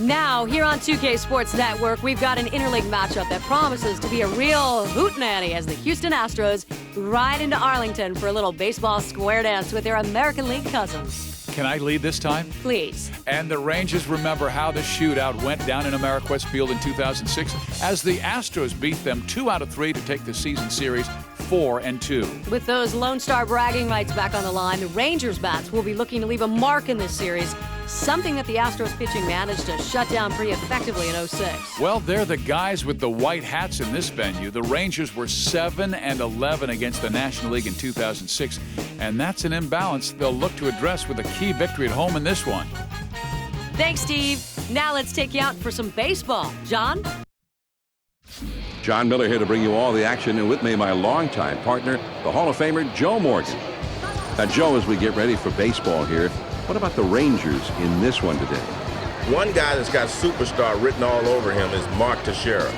Now, here on 2K Sports Network, we've got an interleague matchup that promises to be a real hootenanny as the Houston Astros ride into Arlington for a little baseball square dance with their American League cousins. Can I lead this time? Please. And the Rangers remember how the shootout went down in Ameriquest Field in 2006 as the Astros beat them 2 out of 3 to take the season series 4-2. With those Lone Star bragging rights back on the line, the Rangers bats will be looking to leave a mark in this series, something that the Astros pitching managed to shut down pretty effectively in 06. Well, they're the guys with the white hats in this venue. The Rangers were 7-11 against the National League in 2006, and that's an imbalance they'll look to address with a key victory at home in this one. Thanks, Steve. Now let's take you out for some baseball. John? John Miller here to bring you all the action, and with me, my longtime partner, the Hall of Famer, Joe Morgan. Now, Joe, as we get ready for baseball here, what about the Rangers in this one today? One guy that's got superstar written all over him is Mark Teixeira.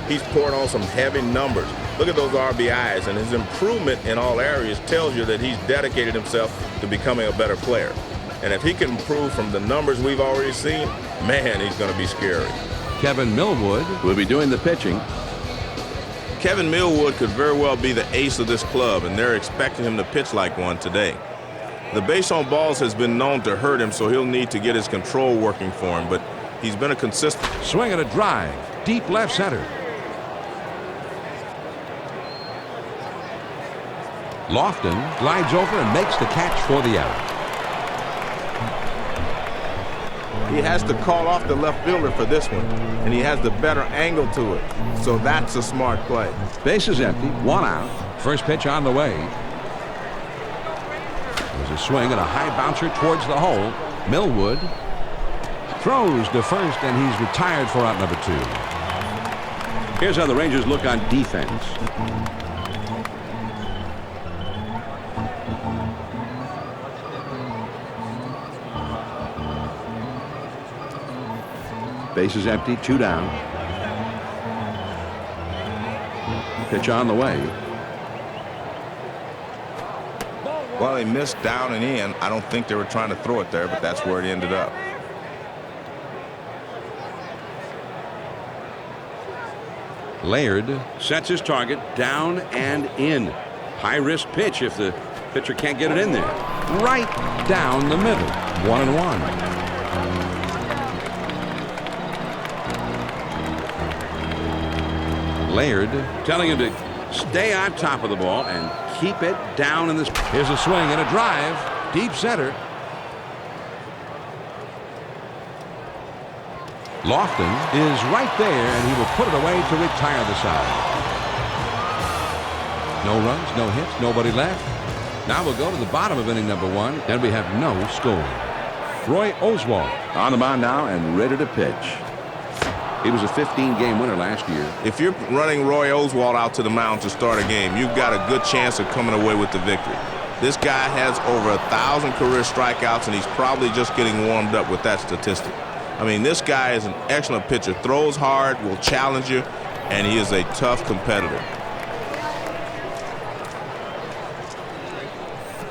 He's poured on some heavy numbers. Look at those RBIs, and his improvement in all areas tells you that he's dedicated himself to becoming a better player. And if he can improve from the numbers we've already seen, man, he's going to be scary. Kevin Millwood will be doing the pitching. Kevin Millwood could very well be the ace of this club, and they're expecting him to pitch like one today. The base on balls has been known to hurt him, so he'll need to get his control working for him, but he's been a consistent. Swing and a drive, deep left center. Lofton glides over and makes the catch for the out. He has to call off the left fielder for this one, and he has the better angle to it, so that's a smart play. Base is empty, 1 out. First pitch on the way. There's a swing and a high bouncer towards the hole. Millwood throws to first, and he's retired for out number 2. Here's how the Rangers look on defense. Base is empty, 2 down. Pitch on the way. Well, they missed down and in. I don't think they were trying to throw it there, but that's where it ended up. Laird sets his target down and in. High-risk pitch if the pitcher can't get it in there. Right down the middle. 1-1. Laird telling him to stay on top of the ball and keep it down in this. Here's a swing and a drive. Deep center. Lofton is right there, and he will put it away to retire the side. No runs, no hits, nobody left. Now we'll go to the bottom of inning number 1, and we have no score. Roy Oswalt on the mound now and ready to pitch. He was a 15-game winner last year. If you're running Roy Oswalt out to the mound to start a game, you've got a good chance of coming away with the victory. This guy has over 1,000 career strikeouts, and he's probably just getting warmed up with that statistic. I mean, this guy is an excellent pitcher, throws hard, will challenge you, and he is a tough competitor.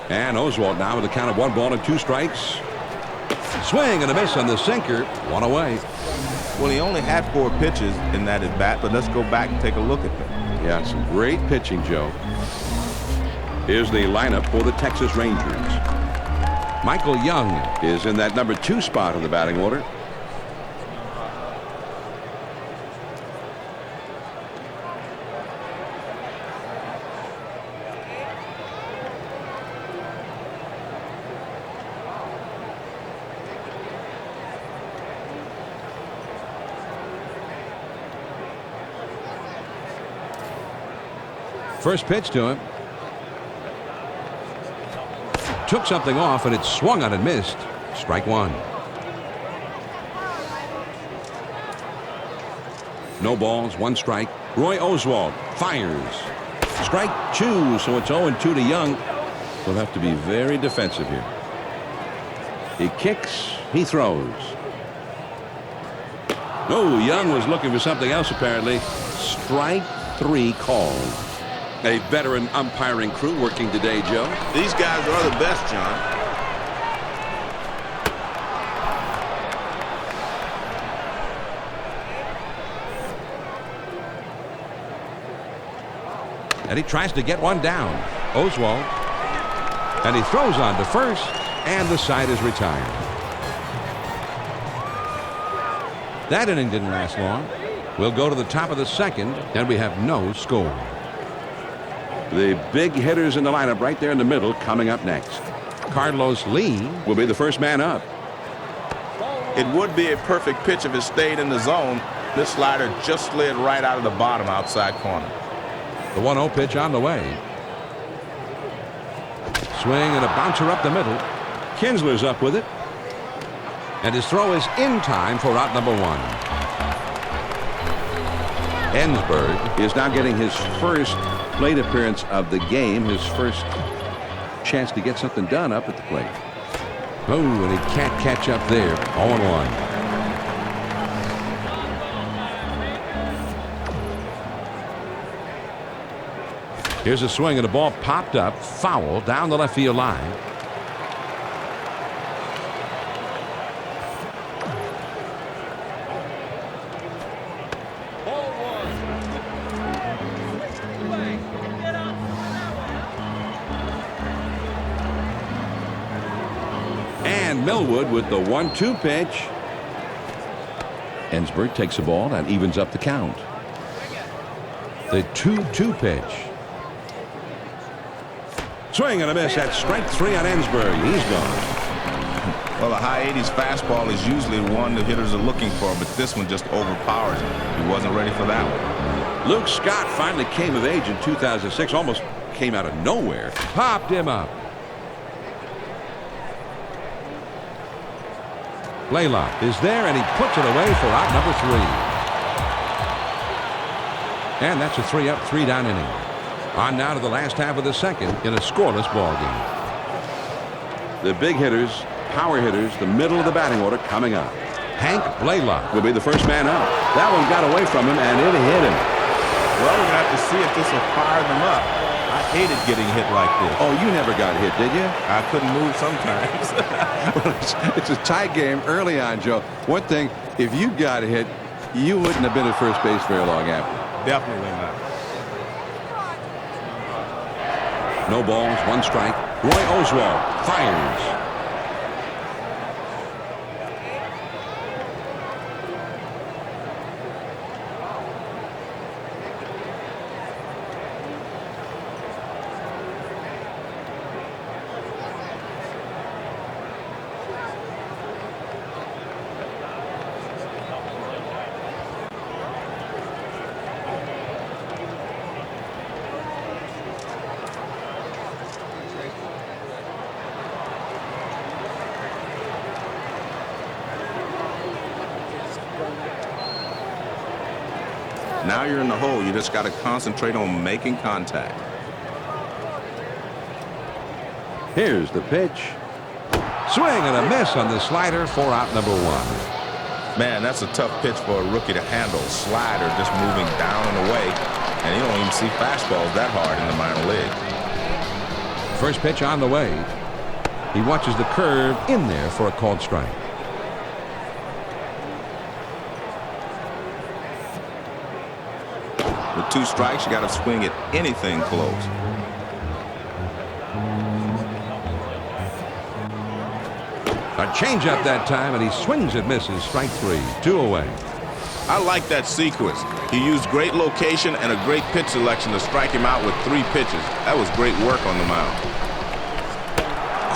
And Oswalt now with a count of 1 ball and 2 strikes. Swing and a miss on the sinker. 1 away. Well, he only had 4 pitches in that at bat, but let's go back and take a look at them. Yeah, some great pitching, Joe. Here's the lineup for the Texas Rangers. Michael Young is in that number 2 spot in the batting order. First pitch to him. Took something off, and it swung on and missed. Strike 1. No balls, 1 strike. Roy Oswalt fires. Strike 2, so it's 0-2 to Young. He'll have to be very defensive here. He kicks, he throws. No, Young was looking for something else apparently. Strike 3 called. A veteran umpiring crew working today, Joe. These guys are the best, John. And he tries to get one down. Oswalt. And he throws on to first. And the side is retired. That inning didn't last long. We'll go to the top of the second, and we have no score. The big hitters in the lineup right there in the middle coming up next. Carlos Lee will be the first man up. It would be a perfect pitch if it stayed in the zone. This slider just slid right out of the bottom outside corner. The 1-0 pitch on the way. Swing and a bouncer up the middle. Kinsler's up with it. And his throw is in time for out number 1. Ensberg is now getting his first plate appearance of the game, his first chance to get something done up at the plate. Oh, and he can't catch up there. 0-1. Here's a swing and a ball popped up, foul down the left field line. And Millwood with the 1-2 pitch. Ensberg takes the ball and evens up the count. The 2-2 pitch. Swing and a miss at strike 3 on Ensberg. He's gone. Well, a high 80s fastball is usually one the hitters are looking for, but this one just overpowers him. He wasn't ready for that one. Luke Scott finally came of age in 2006. Almost came out of nowhere. Popped him up. Blaylock is there, and he puts it away for out number 3. And that's a 3-up, 3-down inning. On now to the last half of the second in a scoreless ball game. The big hitters, power hitters, the middle of the batting order coming up. Hank Blaylock will be the first man up. That one got away from him, and it hit him. Well, we're going to have to see if this will fire them up. I hated getting hit like this. Oh, you never got hit, did you? I couldn't move sometimes. Well, it's a tie game early on, Joe. One thing, if you got hit, you wouldn't have been at first base very long after. Definitely not. No balls, 1 strike. Roy Oswalt fires. Now you're in the hole. You just got to concentrate on making contact. Here's the pitch. Swing and a miss on the slider for out number 1. Man, that's a tough pitch for a rookie to handle. Slider just moving down and away. And you don't even see fastballs that hard in the minor league. First pitch on the way. He watches the curve in there for a called strike. With 2 strikes, you got to swing at anything close. A changeup that time, and he swings and misses. Strike 3, 2 away. I like that sequence. He used great location and a great pitch selection to strike him out with 3 pitches. That was great work on the mound.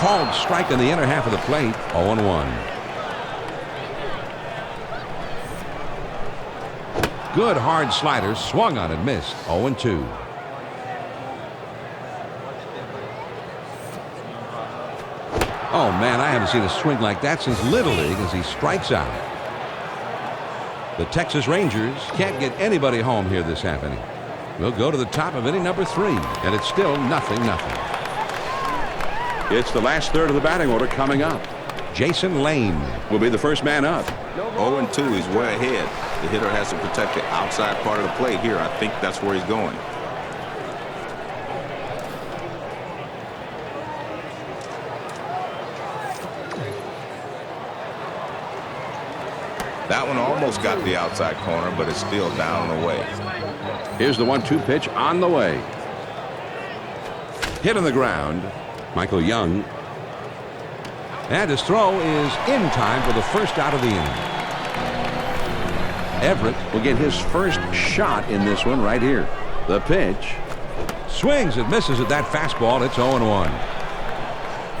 Called strike in the inner half of the plate. 0-1. Good hard slider, swung on and missed. 0-2. Oh man, I haven't seen a swing like that since Little League as he strikes out. The Texas Rangers can't get anybody home here this half inning. We'll go to the top of inning number 3, and it's still 0-0. It's the last third of the batting order coming up. Jason Lane will be the first man up. 0-2, he's way ahead. The hitter has to protect the outside part of the plate here. I think that's where he's going. That one almost got the outside corner, but it's still down and away. Here's the 1-2 pitch on the way. hit on the ground. Michael Young. And his throw is in time for the first out of the inning. Everett will get his first shot in this one right here. The pitch. Swings and misses at that fastball. It's 0-1.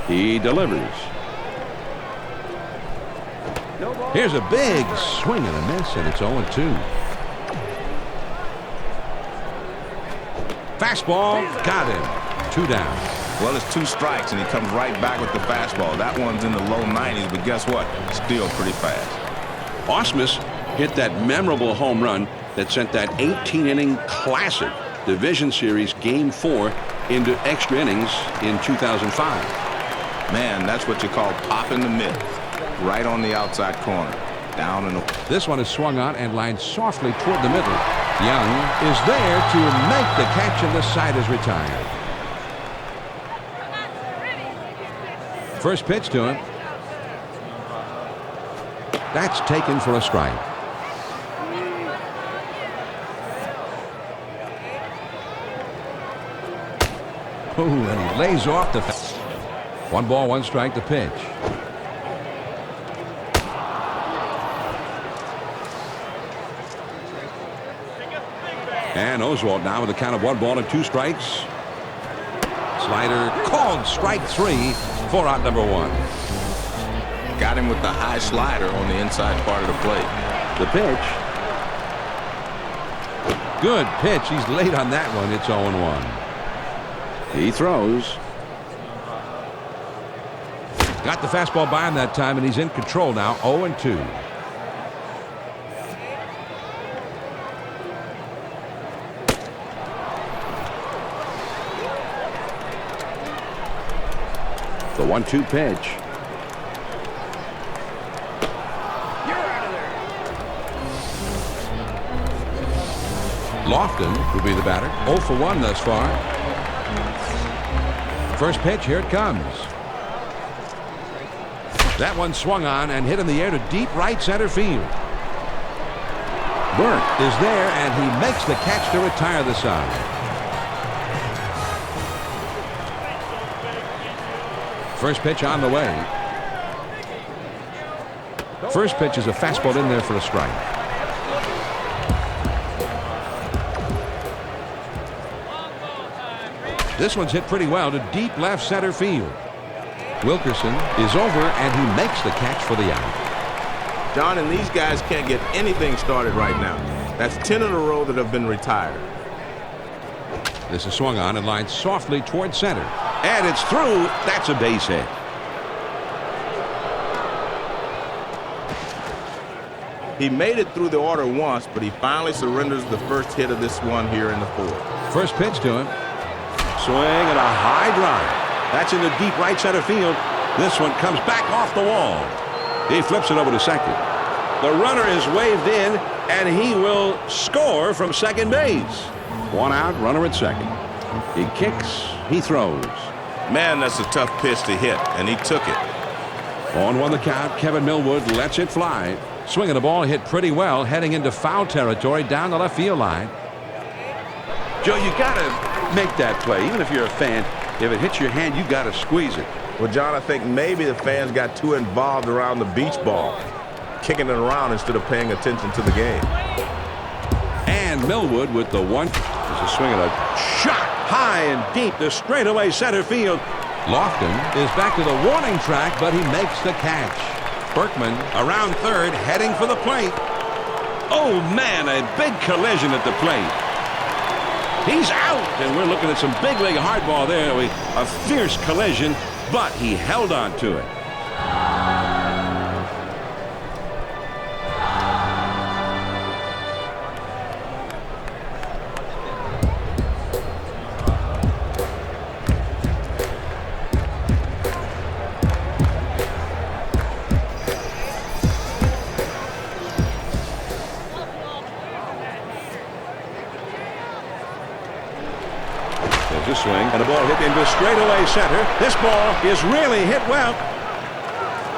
He delivers. Here's a big swing and a miss, and it's 0-2. Fastball, got him. 2 down. Well, it's 2 strikes, and he comes right back with the fastball. That one's in the low 90s, but guess what? Still pretty fast. Ausmus hit that memorable home run that sent that 18-inning classic Division Series Game 4 into extra innings in 2005. Man, that's what you call popping the mitt. Right on the outside corner. Down and away. This one is swung on and lined softly toward the middle. Young is there to make the catch, and the side is retired. First pitch to him. That's taken for a strike. Ooh, and he lays off the fence. 1 ball, 1 strike, the pitch. And Oswalt now with a count of 1 ball and 2 strikes. Slider called strike 3 for out number 1. Got him with the high slider on the inside part of the plate. The pitch. Good pitch. He's late on that one. It's 0-1. He throws. Got the fastball by him that time, and he's in control now. 0-2. The 1-2 pitch. Lofton will be the batter. 0 for 1 thus far. First pitch, here it comes. That one swung on and hit in the air to deep right center field. Burke is there, and he makes the catch to retire the side. First pitch on the way. First pitch is a fastball in there for a strike. This one's hit pretty well to deep left center field. Wilkerson is over, and he makes the catch for the out. John, and these guys can't get anything started right now. That's 10 in a row that have been retired. This is swung on and lined softly toward center. And it's through. That's a base hit. He made it through the order once, but he finally surrenders the first hit of this one here in the 4th. First pitch to him. Swing and a high drive. That's in the deep right center field. This one comes back off the wall. He flips it over to second. The runner is waved in, and he will score from second base. 1 out, runner at second. He kicks, he throws. Man, that's a tough pitch to hit, and he took it. 0-1 the count. Kevin Millwood lets it fly. Swinging the ball hit pretty well, heading into foul territory down the left field line. Joe, you got to make that play. Even if you're a fan, if it hits your hand, you got to squeeze it. Well, John, I think maybe the fans got too involved around the beach ball, kicking it around instead of paying attention to the game. And Millwood with the 1. There's a swing and a shot high and deep to straightaway center field. Lofton is back to the warning track, but he makes the catch. Berkman around third, heading for the plate. Oh, man, a big collision at the plate. He's out, and we're looking at some big league hardball there. A fierce collision, but he held on to it. There's a swing, and a ball hit into straightaway center. This ball is really hit well.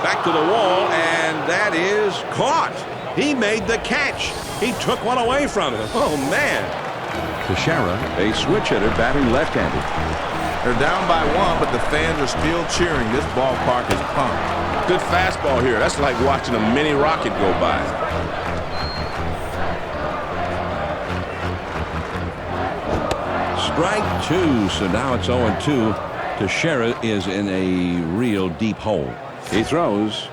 Back to the wall, and that is caught. He made the catch. He took one away from him. Oh, man. Teixeira, a switch hitter batting left-handed. They're down by 1, but the fans are still cheering. This ballpark is pumped. Good fastball here. That's like watching a mini rocket go by. Strike 2, so now it's 0-2. Teixeira is in a real deep hole. He throws.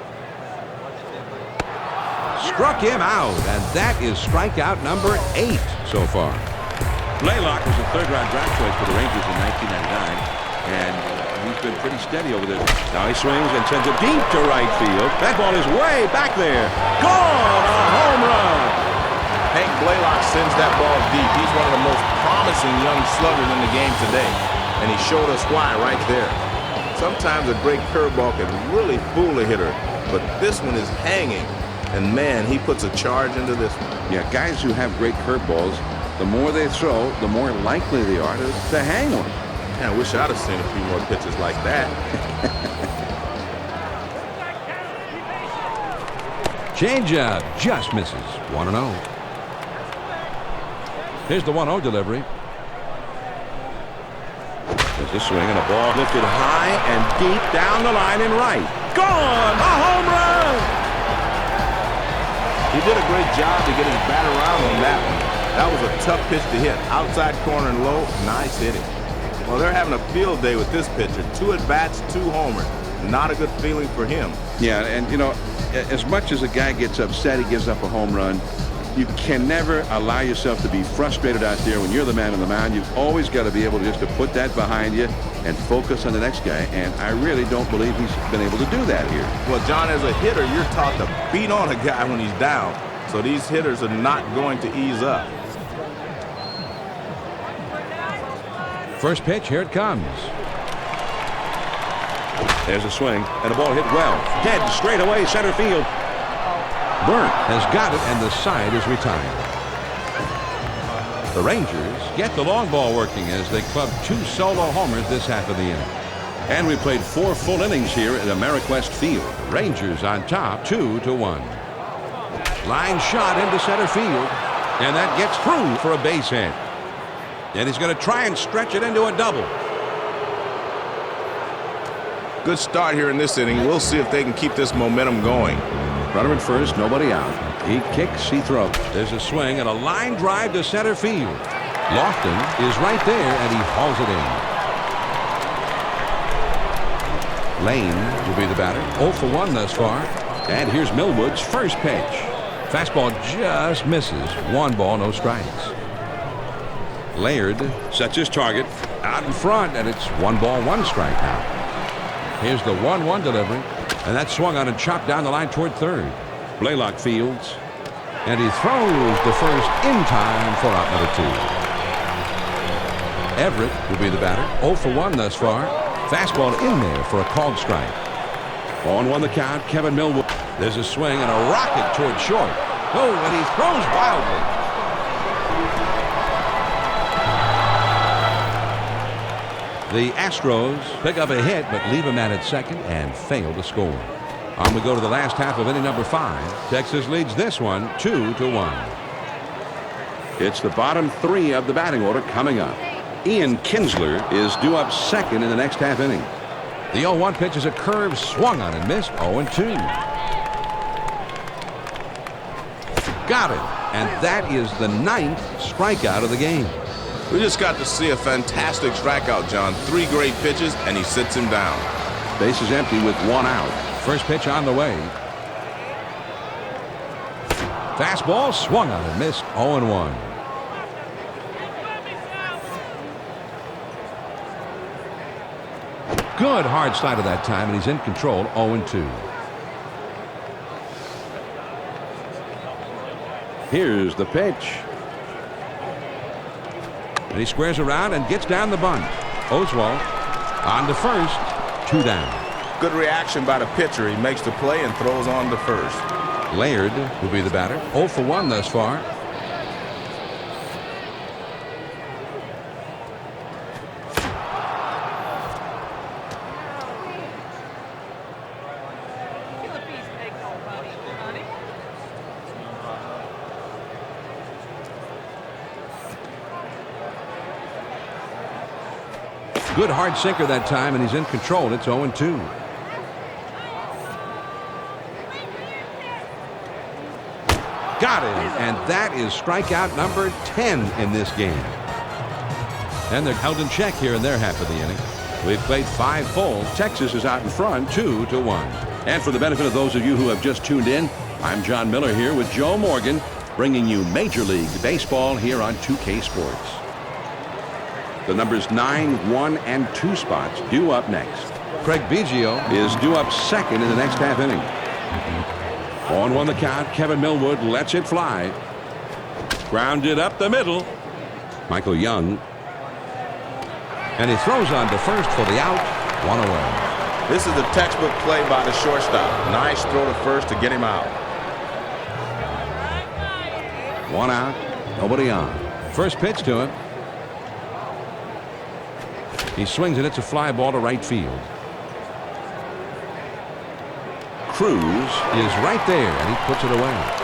Struck him out, and that is strikeout number 8 so far. Blaylock was a third-round draft choice for the Rangers in 1999, and he's been pretty steady over there. Now he swings and sends it deep to right field. That ball is way back there. Gone! A home run! Hank Blaylock sends that ball deep. He's one of the most promising young sluggers in the game today, and he showed us why right there. Sometimes a great curveball can really fool a hitter, but this one is hanging, and man, he puts a charge into this one. Yeah, guys who have great curveballs, the more they throw, the more likely they are to hang one. Man, I wish I'd have seen a few more pitches like that. Changeup just misses. 1-0. Here's the 1-0 delivery. There's a swing and a ball lifted high and deep down the line and right. Gone! A home run! He did a great job to get his bat around on that one. That was a tough pitch to hit. Outside corner and low. Nice hitting. Well, they're having a field day with this pitcher. 2 at-bats, 2 homers. Not a good feeling for him. Yeah, and, you know, as much as a guy gets upset he gives up a home run, you can never allow yourself to be frustrated out there when you're the man on the mound. You've always got to be able to just to put that behind you and focus on the next guy. And I really don't believe he's been able to do that here. Well, John, as a hitter, you're taught to beat on a guy when he's down. So these hitters are not going to ease up. First pitch, here it comes. There's a swing, and the ball hit well. Dead straight away, center field. Burnt has got it, and the side is retired. The Rangers get the long ball working as they club 2 solo homers this half of the inning. And we played 4 full innings here at Ameriquest Field. Rangers on top, 2-1. Line shot into center field, and that gets through for a base hit. And he's going to try and stretch it into a double. Good start here in this inning. We'll see if they can keep this momentum going. Runner at first, nobody out. He kicks, he throws. There's a swing and a line drive to center field. Lofton is right there, and he hauls it in. Lane will be the batter. 0 for 1 thus far. And here's Millwood's first pitch. Fastball just misses. 1 ball, no strikes. Laird sets his target out in front, and it's 1 ball, 1 strike now. Here's the 1-1 delivery, and that swung on and chopped down the line toward third. Blaylock fields, and he throws to first in time for out number 2. Everett will be the batter. 0 for 1 thus far. Fastball in there for a called strike. 0-1 the count. Kevin Millwood. There's a swing and a rocket toward short. Oh, and he throws wildly. The Astros pick up a hit, but leave a man at second and fail to score. On we go to the last half of inning number 5. Texas leads this one 2-1. It's the bottom 3 of the batting order coming up. Ian Kinsler is due up second in the next half inning. The 0-1 pitch is a curve swung on and missed. 0-2. Got it. And that is the 9th strikeout of the game. We just got to see a fantastic strikeout, John. 3 great pitches, and he sits him down. Base is empty with 1 out. First pitch on the way. Fastball swung on and missed. 0-1. Good hard slide of that time, and he's in control. 0-2. Here's the pitch. And he squares around and gets down the bunt. Oswalt on to first. 2 down. Good reaction by the pitcher. He makes the play and throws on to first. Laird will be the batter. 0 for 1 thus far. Good hard sinker that time, and he's in control. It's 0-2. Got it, and that is strikeout number 10 in this game. And they're held in check here in their half of the inning. We've played 5 full. Texas is out in front, 2-1. And for the benefit of those of you who have just tuned in, I'm John Miller here with Joe Morgan, bringing you Major League Baseball here on 2K Sports. The numbers 9, 1, and 2 spots due up next. Craig Biggio Is due up second in the next half inning. 0-1 the count. Kevin Millwood lets it fly. Grounded up the middle. Michael Young. and he throws on to first for the out. 1 away. This is a textbook play by the shortstop. Nice throw to first to get him out. 1 out, nobody on. First pitch to him. He swings it. It's a fly ball to right field. Cruz is right there, and he puts it away.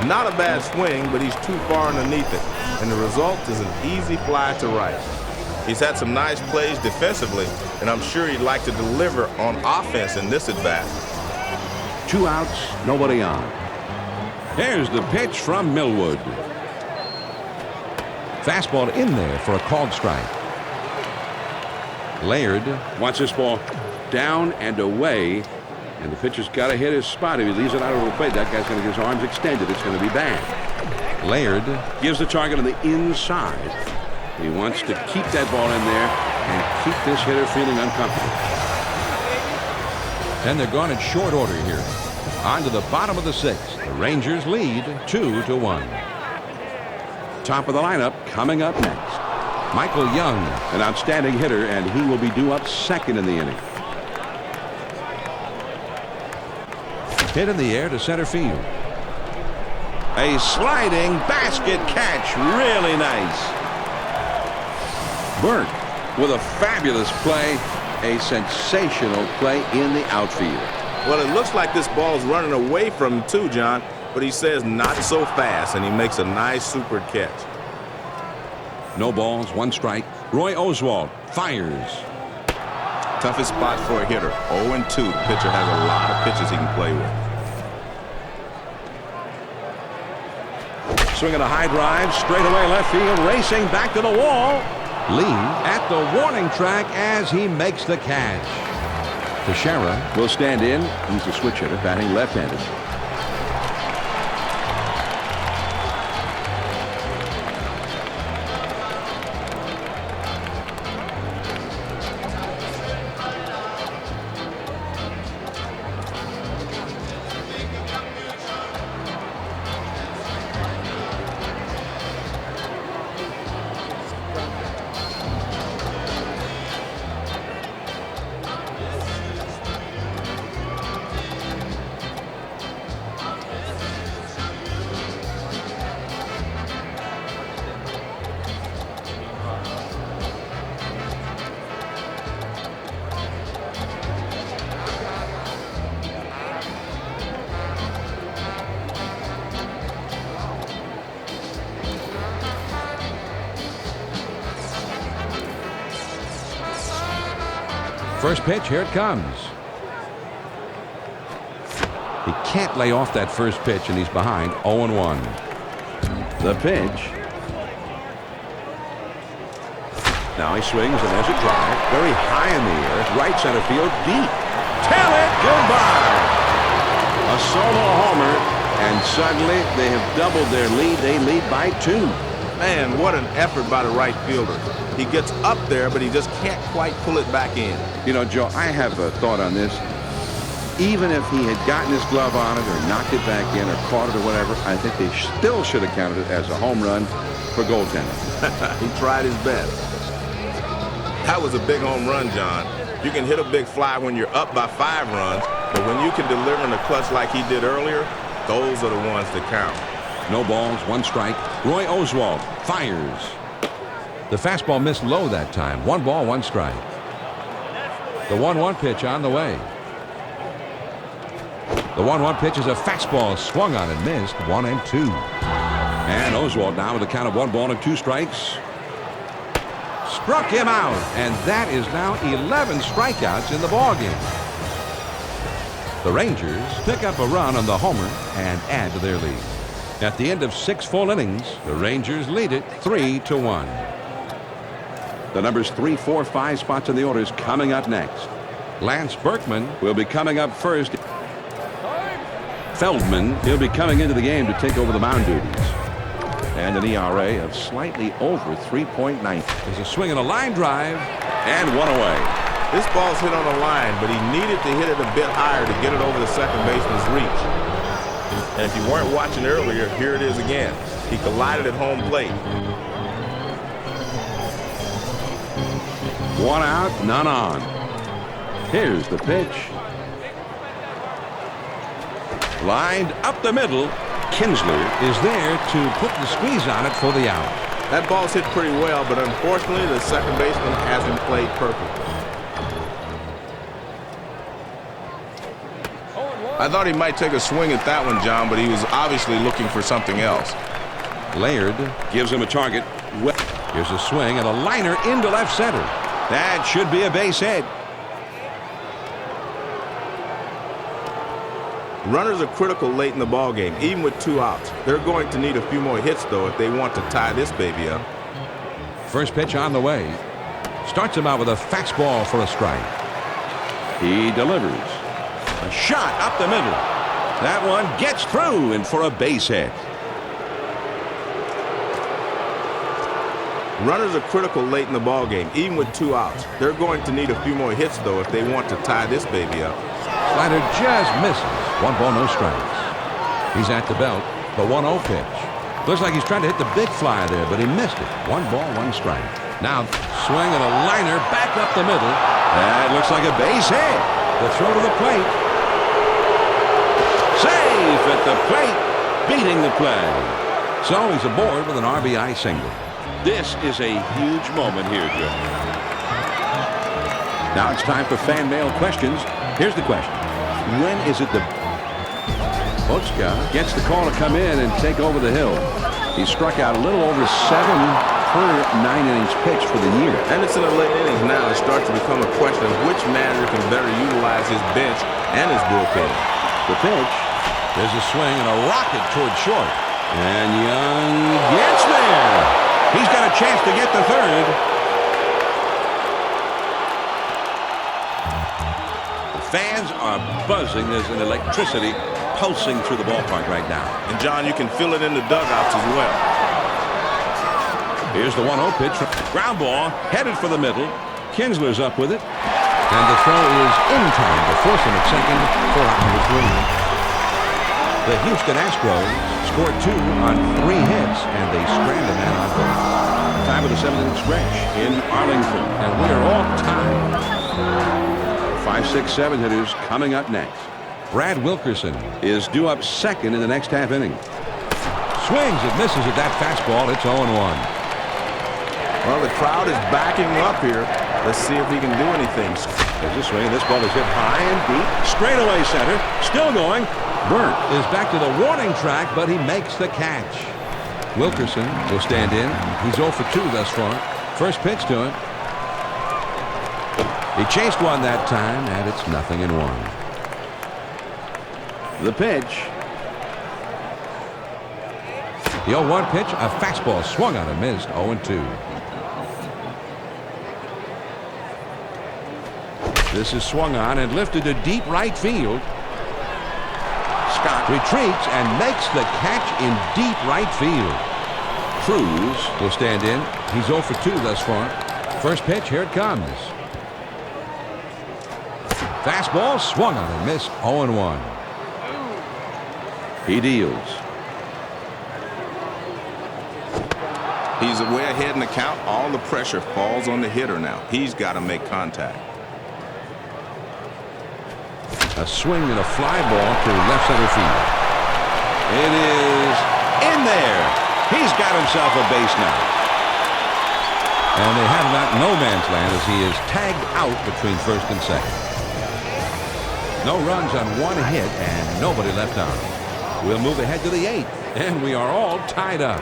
Not a bad swing, but he's too far underneath it, and the result is an easy fly to right. He's had some nice plays defensively, and I'm sure he'd like to deliver on offense in this at-bat. 2 outs, nobody on. Here's the pitch from Millwood. Fastball in there for a called strike. Laird Wants this ball down and away, and the pitcher's got to hit his spot. If he leaves it out over the plate, that guy's going to get his arms extended. It's going to be bad. Laird Gives the target on the inside. He wants to keep that ball in there and keep this hitter feeling uncomfortable. And they're gone in short order here. On to the bottom of the 6th. The Rangers lead 2-1. Top of the lineup coming up next. Michael Young, An outstanding hitter, and he will be due up second in the inning. hit in the air to center field. A sliding basket catch. Really nice. Burke with a fabulous play. A sensational play in the outfield. Well, it looks like this ball's running away from him too, John, but he says not so fast, and he makes a nice super catch. No balls, 1 strike. Roy Oswalt fires. Toughest spot for a hitter. 0-2. The pitcher has a lot of pitches he can play with. Swinging a high drive, straight away left field, racing back to the wall. Lee at the warning track as he makes the catch. Teixeira Will stand in. He's a switch hitter, batting left-handed. First pitch, here it comes. He can't lay off that first pitch, and he's behind 0-1. The pitch. Now he swings, and there's a drive. Very high in the air. Right center field, deep. Tell it goodbye. A solo homer, and suddenly they have doubled their lead. They lead by 2. Man, what an effort by the right fielder. He gets up there, but he just can't quite pull it back in. You know, Joe, I have a thought on this. Even if he had gotten his glove on it or knocked it back in or caught it or whatever, I think they still should have counted it as a home run for goaltending. He tried his best. That was a big home run, John. You can hit a big fly when you're up by 5 runs, but when you can deliver in a clutch like he did earlier, those are the ones that count. No balls, 1 strike. Roy Oswalt fires. The fastball missed low that time. 1 ball, 1 strike. The 1-1 pitch on the way. The 1-1 pitch is a fastball swung on and missed. 1-2. And Oswalt now with a count of 1 ball and 2 strikes. struck him out, and that is now 11 strikeouts in the ballgame. The Rangers pick up a run on the homer and add to their lead. At the end of 6 full innings, the Rangers lead it 3-1. The numbers 3, 4, 5 spots in the order is coming up next. Lance Berkman Will be coming up first. Feldman, he'll be coming into the game to take over the mound duties. And an ERA of slightly over 3.9. There's a swing and a line drive. And one away. This ball's hit on the line, but he needed to hit it a bit higher to get it over the second baseman's reach. And if you weren't watching earlier, here it is again. He collided at home plate. 1 out, none on. Here's the pitch. Lined up the middle. Kinsler Is there to put the squeeze on it for the out. That ball's hit pretty well, but unfortunately, the second baseman hasn't played perfect. I thought he might take a swing at that one, John, but he was obviously looking for something else. Laird gives him a target. Here's a swing and a liner into left center. That should be a base hit. Runners are critical late in the ballgame, even with 2 outs. They're going to need a few more hits, though, if they want to tie this baby up. First pitch on the way. Starts him out with a fastball for a strike. He delivers. A shot up the middle. That one gets through and for a base hit. Runners are critical late in the ballgame, even with 2 outs. They're going to need a few more hits, though, if they want to tie this baby up. Slider just misses. 1 ball, no strikes. He's at the belt. The 1-0 pitch. Looks like he's trying to hit the big fly there, but he missed it. 1 ball, 1 strike. Now swing and a liner back up the middle. That looks like a base hit. The throw to the plate. Safe at the plate, beating the play. So he's aboard with an RBI single. This is a huge moment here, Joe. Now it's time for fan mail questions. Here's the question. When is it the... Otska gets the call to come in and take over the hill. He struck out a little over 7 per 9 innings pitched for the year. And it's in the late innings now. It starts to become a question of which manager can better utilize his bench and his bullpen. The pitch. There's a swing and a rocket toward short. And Young gets there. He's got a chance to get the third. The fans are buzzing. There's an electricity pulsing through the ballpark right now. And, John, you can feel it in the dugouts as well. Here's the 1-0 pitch. Ground ball headed for the middle. Kinsler's up with it. And the throw is in time to force him at second for out number 3. The Houston Astros scored 2 on 3 hits, and they stranded a man on base. Time of the 7th-inning stretch in Arlington. And we are all tied. 5, 6, 7 hitters coming up next. Brad Wilkerson Is due up second in the next half inning. swings and misses at that fastball. It's 0-1. Well, the crowd is backing up here. Let's see if he can do anything. There's a swing. This ball is hit high and deep. Straightaway center. Still going. Burnt. Is back to the warning track, but he makes the catch. Wilkerson will stand in. He's 0 for 2 thus far. First pitch to him. He chased one that time, and it's 0-1. The pitch. The 0-1 pitch, a fastball swung on and missed. 0-2. This is swung on and lifted to deep right field. Scott retreats and makes the catch in deep right field. Cruz will stand in. He's 0 for 2 thus far. First pitch, here it comes. Fastball swung on and missed. 0-1. He deals. He's way ahead in the count. All the pressure falls on the hitter now. He's got to make contact. A swing and a fly ball to left center field. It is in there. He's got himself a base now. And they have him out in no man's land as he is tagged out between first and second. No runs on 1 hit and nobody left on. We'll move ahead to the 8th, and we are all tied up.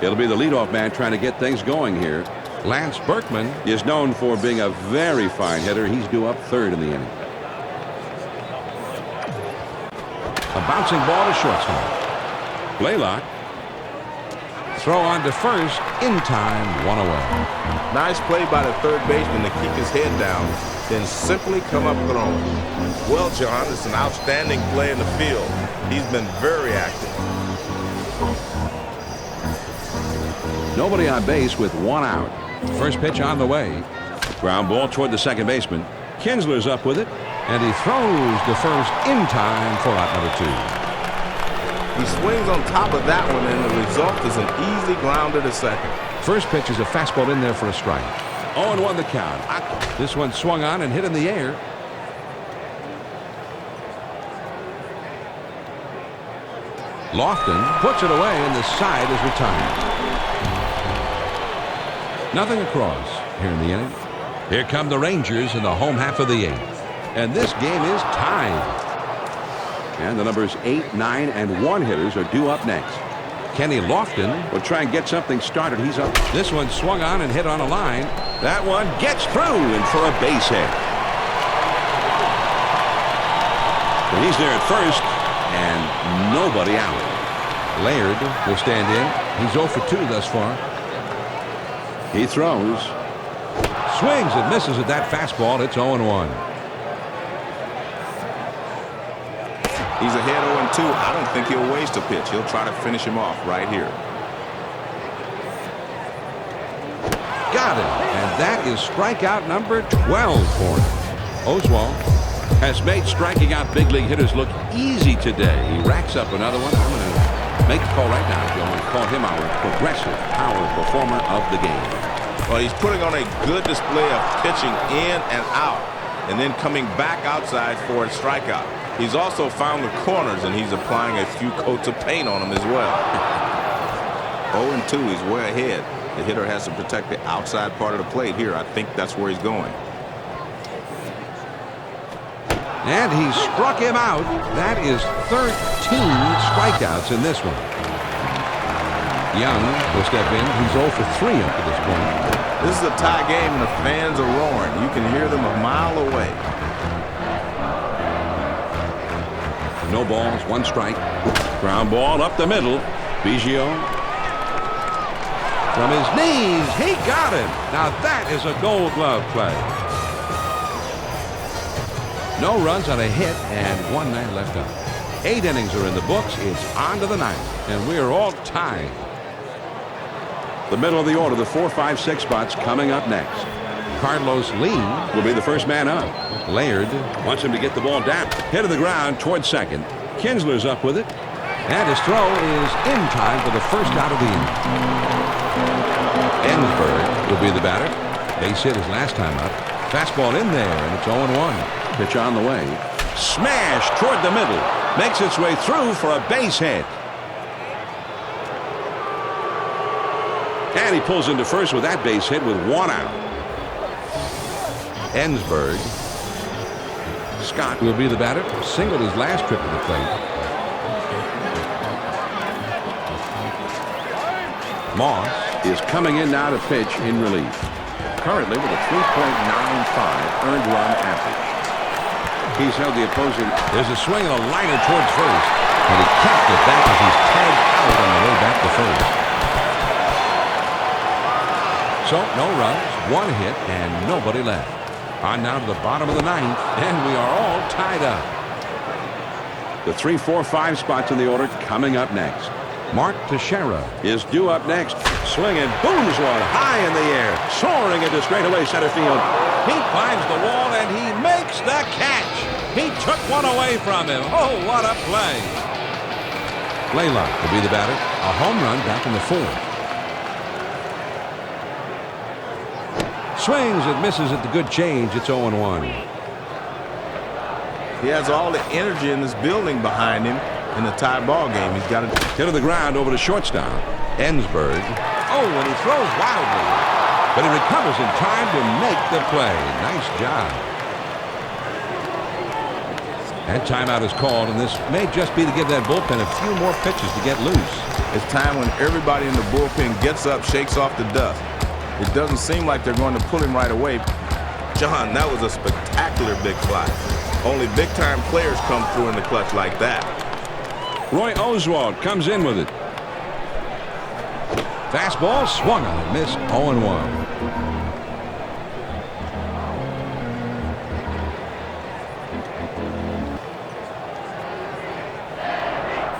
It'll be the leadoff man trying to get things going here. Lance Berkman is known for being a very fine hitter. He's due up third in the inning. A bouncing ball to shortstop. Blaylock. Throw on to first. In time. One away. Nice play by the third baseman to keep his head down, then simply come up throwing. Well, John, it's an outstanding play in the field. He's been very active. Nobody on base with one out. First pitch on the way. Ground ball toward the second baseman. Kinsler's up with it, and he throws to first in time for out number 2. He swings on top of that one, and the result is an easy grounder to second. First pitch is a fastball in there for a strike. 0-1 the count. This one swung on and hit in the air. Lofton puts it away, and the side is retired. Nothing across here in the inning. Here come the Rangers in the home half of the 8th. And this game is tied. And the numbers 8, 9, and 1 hitters are due up next. Kenny Lofton will try and get something started. He's up. This one swung on and hit on a line. That one gets through and for a base hit. And he's there at first, and nobody out. Laird will stand in. He's 0 for 2 thus far. He throws. Swings and misses at that fastball. It's 0-1. He's ahead 0-2. I don't think he'll waste a pitch. He'll try to finish him off right here. Got it. And that is strikeout number 12 for him. Oswalt has made striking out big league hitters look easy today. He racks up another one. I'm going to make the call right now, Joe, and call him our progressive power performer of the game. Well, he's putting on a good display of pitching in and out, and then coming back outside for a strikeout. He's also found the corners, and he's applying a few coats of paint on them as well. 0-2, he's way ahead. The hitter has to protect the outside part of the plate here. I think that's where he's going. And he struck him out. That is 13 strikeouts in this one. Young will step in. He's 0 for 3 up to this point. This is a tie game, and the fans are roaring. You can hear them a mile away. No balls, 1 strike. Ground ball up the middle. Biggio. From his knees, he got it. Now that is a Gold Glove play. No runs on a hit and 1 man left up. 8 innings are in the books. It's on to the 9th, and we are all tied. The middle of the order, the 4, 5, 6 spots coming up next. Carlos Lee will be the first man up. Laird wants him to get the ball down. Hit to the ground towards second. Kinsler's up with it. And his throw is in time for the first out of the inning. Ensberg will be the batter. Base hit his last time up. Fastball in there, and it's 0-1. Pitch on the way. Smash toward the middle. Makes its way through for a base hit. And he pulls into first with that base hit with 1 out. Ensberg. Scott will be the batter. Singled his last trip to the plate. Moss is coming in now to pitch in relief. Currently with a 3.95 earned run average. He's held the opposing. There's a swing and a liner towards first. And he kept it back as he's tagged out on the way back to first. So no runs, 1 hit, and nobody left. On now to the bottom of the 9th, and we are all tied up. The 3, 4, 5 spots in the order coming up next. Mark Teixeira is due up next. Swinging, booms one high in the air, soaring into straightaway center field. He climbs the wall and he makes the catch. He took one away from him. Oh, what a play. Blaylock will be the batter. A home run back in the 4th. Swings and misses at the good change. It's 0-1. He has all the energy in this building behind him in the tie ball game. He's got to hit to the ground over to shortstop. Ensberg. Oh, and he throws wildly. But he recovers in time to make the play. Nice job. That timeout is called, and this may just be to give that bullpen a few more pitches to get loose. It's time when everybody in the bullpen gets up, shakes off the dust. It doesn't seem like they're going to pull him right away. John, that was a spectacular big fly. Only big-time players come through in the clutch like that. Roy Oswalt comes in with it. Fastball swung on and missed. 0-1.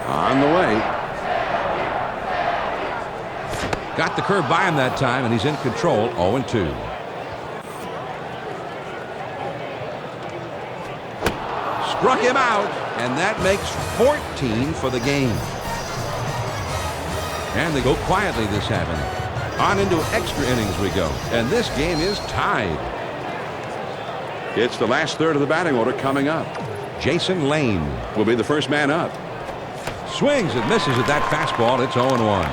On the way. Got the curve by him that time, and he's in control. 0-2. Struck him out, and that makes 14 for the game. And they go quietly this half inning. On into extra innings we go, and this game is tied. It's the last third of the batting order coming up. Jason Lane will be the first man up. Swings and misses at that fastball. It's 0-1.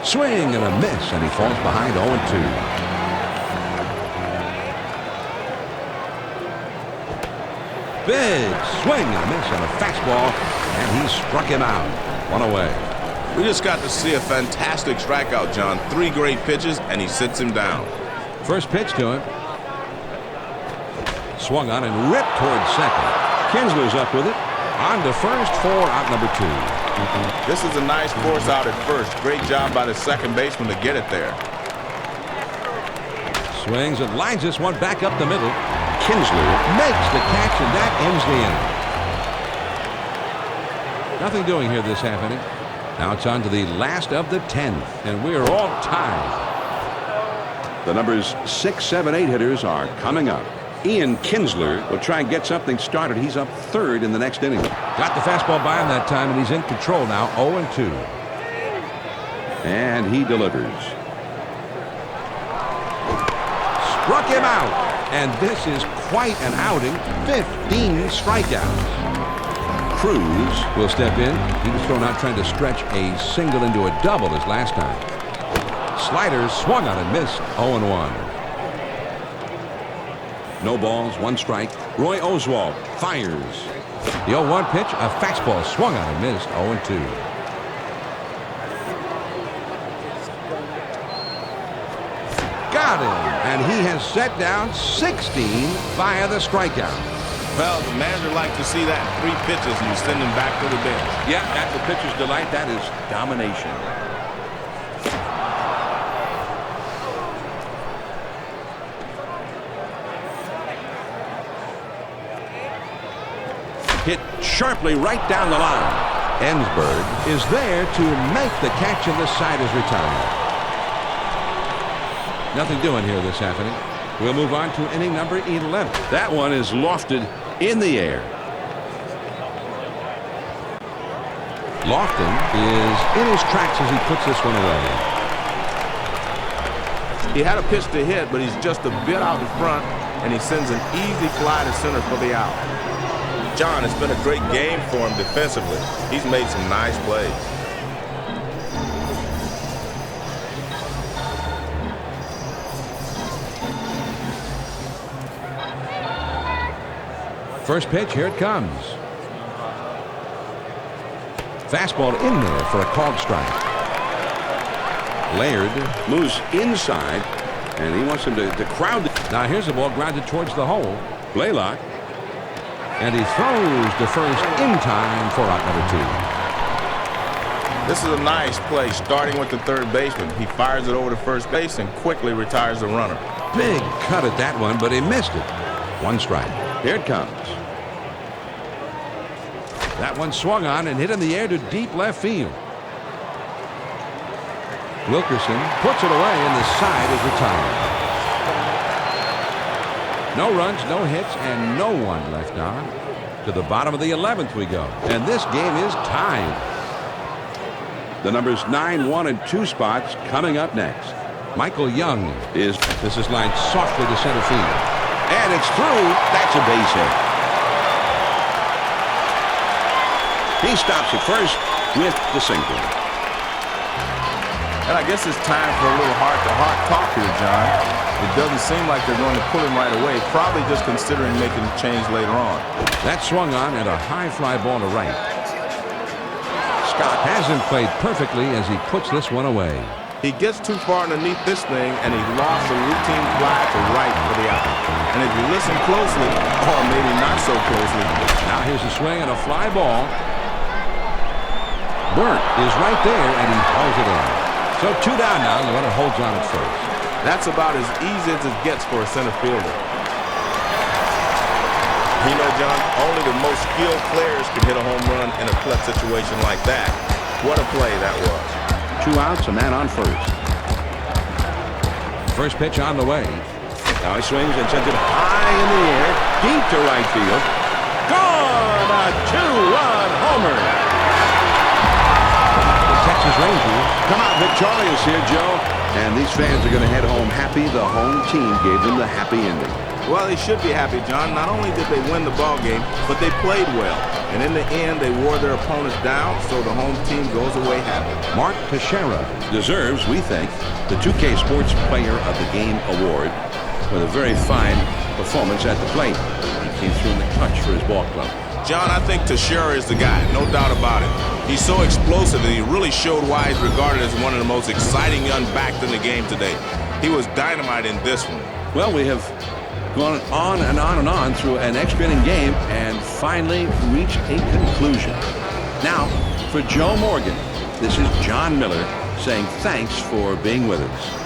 Swing and a miss, and he falls behind 0-2. Big swing and a miss on a fastball, and he struck him out. One away. We just got to see a fantastic strikeout, John. 3 great pitches, and he sits him down. First pitch to him. Swung on and ripped towards second. Kinsler's up with it. On to first for out number 2. This is a nice force out at first. Great job by the second baseman to get it there. Swings and lines this one back up the middle. Kinsler makes the catch, and that ends the inning. Nothing doing here this half inning. Now it's on to the last of the 10th, and we're all tied. The numbers 6, 7, 8 hitters are coming up. Ian Kinsler will try and get something started. He's up third in the next inning. Got the fastball by him that time, and he's in control now. 0-2. And he delivers. Struck him out. And this is quite an outing. 15 strikeouts. Cruz will step in. He was thrown out trying to stretch a single into a double as last time. Sliders swung on and missed. 0-1. No balls, 1 strike. Roy Oswalt fires. The 0-1 pitch, a fastball swung on and missed. 0-2. Got him, and he has set down 16 via the strikeout. Well, the manager likes to see that. 3 pitches, and you send him back to the bench. Yeah, that's the pitcher's delight. That is domination. Hit sharply right down the line. Ensberg is there to make the catch, and the side is retired. Nothing doing here this half inning. We'll move on to inning number 11. That one is lofted in the air. Lofton is in his tracks as he puts this one away. He had a pitch to hit, but he's just a bit out in front, and he sends an easy fly to center for the out. John, it's been a great game for him defensively. He's made some nice plays. First pitch, here it comes. Fastball in there for a called strike. Laird moves inside, and he wants him to crowd. Now here's the ball grounded towards the hole. Blaylock. And he throws to first in time for out number 2. This is a nice play, starting with the third baseman. He fires it over to first base and quickly retires the runner. Big cut at that one, but he missed it. 1 strike. Here it comes. That one swung on and hit in the air to deep left field. Wilkerson puts it away, and the side is retired. No runs, no hits, and no one left on. To the bottom of the 11th we go, and this game is tied. The numbers 9, 1, and 2 spots coming up next. Michael Young is. This is lined softly to center field, and it's through. That's a base hit. He stops at first with the single. And I guess it's time for a little heart-to-heart talk here, John. It doesn't seem like they're going to pull him right away, probably just considering making a change later on. That swung on and a high fly ball to right. Scott hasn't played perfectly as he puts this one away. He gets too far underneath this thing, and he lost a routine fly to right for the out. And if you listen closely, or maybe not so closely. Now here's a swing and a fly ball. Burt is right there, and he hauls it in. So 2 down now, and the runner holds on at first. That's about as easy as it gets for a center fielder. You know, John, only the most skilled players can hit a home run in a clutch situation like that. What a play that was. 2 outs, a man on first. First pitch on the way. Now he swings and sends it high in the air, deep to right field. Gone! A 2-run homer. The Texas Rangers Come out victorious here, Joe. And these fans are going to head home happy. The home team gave them the happy ending. Well, they should be happy, John. Not only did they win the ball game, but they played well. And in the end, they wore their opponents down, so the home team goes away happy. Mark Teixeira Deserves, we think, the 2K Sports Player of the Game award with a very fine performance at the plate. He came through in the clutch for his ball club. John, I think Teixeira is the guy, no doubt about it. He's so explosive, and he really showed why he's regarded as one of the most exciting young backs in the game today. He was dynamite in this one. Well, we have gone on and on and on through an extra inning game and finally reached a conclusion. Now, for Joe Morgan, this is John Miller saying thanks for being with us.